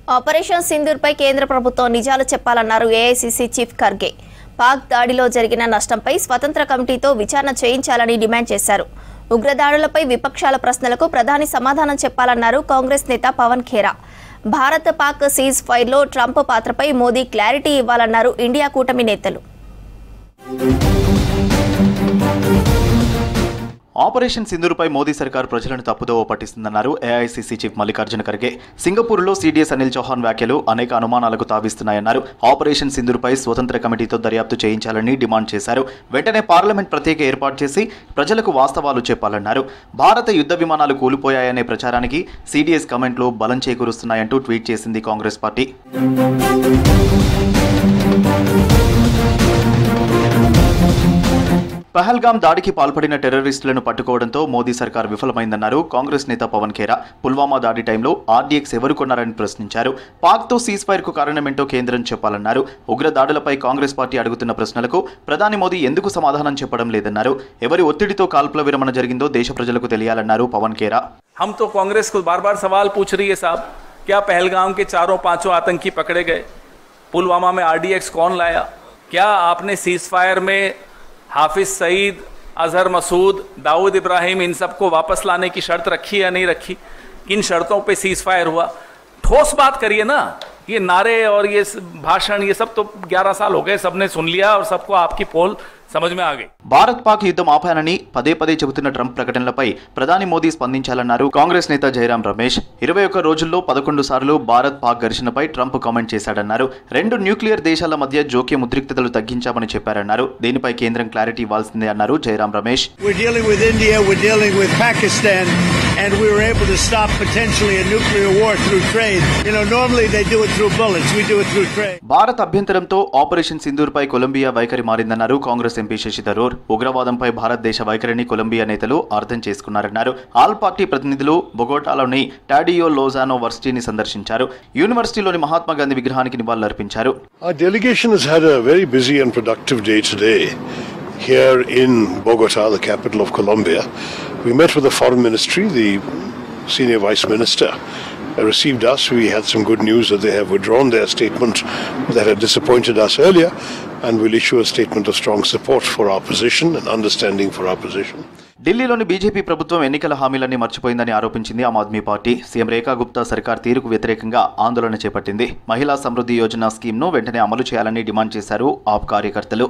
Operation సింధూర్పై కేంద్ర ప్రభుత్వం నిజాలు చెప్పాలన్నారు ఏఐసీసీ చీఫ్ ఖర్గే. పాక్ దాడిలో జరిగిన నష్టంపై స్వతంత్ర కమిటీతో విచారణ చేయించాలని డిమాండ్ చేశారు. ఉగ్రదాడులపై విపక్షాల ప్రశ్నలకు ప్రధాని సమాధానం చెప్పాలన్నారు కాంగ్రెస్ నేత పవన్ ఖేరా. భారత్ పాక్ సీజ్ ఫైర్లో ట్రంప్ పాత్రపై మోదీ క్లారిటీ ఇవ్వాలన్నారు ఇండియా కూటమి నేతలు. ఆపరేషన్ సింధూర్పై మోదీ సర్కార్ ప్రజలను తప్పుదోవ పట్టిస్తుందన్నారు ఏఐసీసీ చీఫ్ మల్లికార్జున ఖర్గే. సింగపూర్లో సీడీఎస్ అనిల్ చౌహాన్ వ్యాఖ్యలు అనేక అనుమానాలకు తావిస్తున్నాయన్నారు. ఆపరేషన్ సింధూర్పై స్వతంత్ర కమిటీతో దర్యాప్తు చేయించాలని డిమాండ్ చేశారు. వెంటనే పార్లమెంట్ ప్రత్యేక ఏర్పాటు చేసి ప్రజలకు వాస్తవాలు చెప్పాలన్నారు. భారత యుద్ధ విమానాలు కూలిపోయాయనే ప్రచారానికి సీడీఎస్ కమెంట్లు బలం చేకూరుస్తున్నాయంటూ ట్వీట్ చేసింది కాంగ్రెస్ పార్టీ. పహల్గామ్ దాడికి పాల్పడిన టెర్రరిస్టులను పట్టుకోవడంతో మోదీ సర్కార్ విఫలమైందన్నారు కాంగ్రెస్ నేత పవన్ ఖేరా. పుల్వామా దాడి టైంలో ఆర్డీఎక్స్ ఎవరు కొన్నారని ప్రశ్నించారు. పాక్తో సీజ్ ఫైర్ కు కారణమేంటో కేంద్రం చెప్పాలన్నారు. ఉగ్ర దాడులపై కాంగ్రెస్ పార్టీ అడుగుతున్న ప్రశ్నలకు ప్రధాని మోదీ ఎందుకు సమాధానం చెప్పడం లేదన్నారు. ఎవరి ఒత్తిడితో కాల్పుల విరమణ జరిగిందో దేశ ప్రజలకు తెలియాలన్నారు పవన్ ఖేరా. हम तो कांग्रेस को बार-बार सवाल पूछ रही है साहब, क्या पहलगाम के 4-5 आतंकी पकड़े गए? पुलवामा में आरडीएक्स कौन लाया? क्या आपने सीज फायर में हाफिज सईद, अजहर मसूद, दाऊद इब्राहिम इन सबको वापस लाने की शर्त रखी या नहीं रखी? किन शर्तों पे सीज फायर हुआ? ठोस बात करिए ना. ये नारे और ये भाषण ये सब तो 11 साल हो गए, सबने सुन लिया और सबको आपकी पोल समझ में आ गई. భారత్ పాక్ యుద్ధం ఆపానని పదే పదే చెబుతున్న ట్రంప్ ప్రకటనలపై ప్రధాని మోదీ స్పందించాలన్నారు కాంగ్రెస్ నేత జయరాం రమేష్. 21 రోజుల్లో 11 సార్లు భారత్ పాక్ ఘర్షణపై ట్రంప్ కామెంట్ చేశాడన్నారు. 2 న్యూక్లియర్ దేశాల మధ్య జోక్యం ఉద్రిక్తతలు తగ్గించామని చెప్పారన్నారు. దీనిపై కేంద్రం క్లారిటీ ఇవ్వాల్సిందే అన్నారు Jayaram Ramesh. And we were able to stop potentially a nuclear war through trade. You know, normally they do it through bullets. We do it through trade. Bharat అభ్యంతరంతో ఆపరేషన్ సింధూర్పై కొలంబియా వైఖరి మారిందన్నారు కాంగ్రెస్ ఎంపీ శశి థరూర్. ఉగ్రవాదంపై భారతదేశ వైఖరిని కొలంబియా నేతలు అర్థం చేసుకున్నారన్నారు. ఆల్ పార్టీ ప్రతినిధులు బొగోటాలోని టాడియో లోజానో వర్సిటీని సందర్శించారు. యూనివర్సిటీలోని మహాత్మా గాంధీ విగ్రహానికి నివాళులర్పించారు. Our delegation has had a very busy and productive day today. Here in Bogota, the capital of Colombia, we met with the foreign ministry. The senior vice minister received us. We had some good news that they have withdrawn their statement that had disappointed us earlier, and will issue a statement of strong support for our position and understanding for our position. ఢిల్లీలోని BJP ప్రభుత్వం ఎన్నికల హామీలన్నీ మర్చిపోయిందని ఆరోపించింది Aam Aadmi party. CM రేఖా గుప్తా సర్కార్ తీరుకు వ్యతిరేకంగా ఆందోళన చేపట్టింది. మహిళా సమృద్ధి యోజన స్కీమ్ను వెంటనే అమలు చేయాలని డిమాండ్ చేశారు ఆప్ కార్యకర్తలు.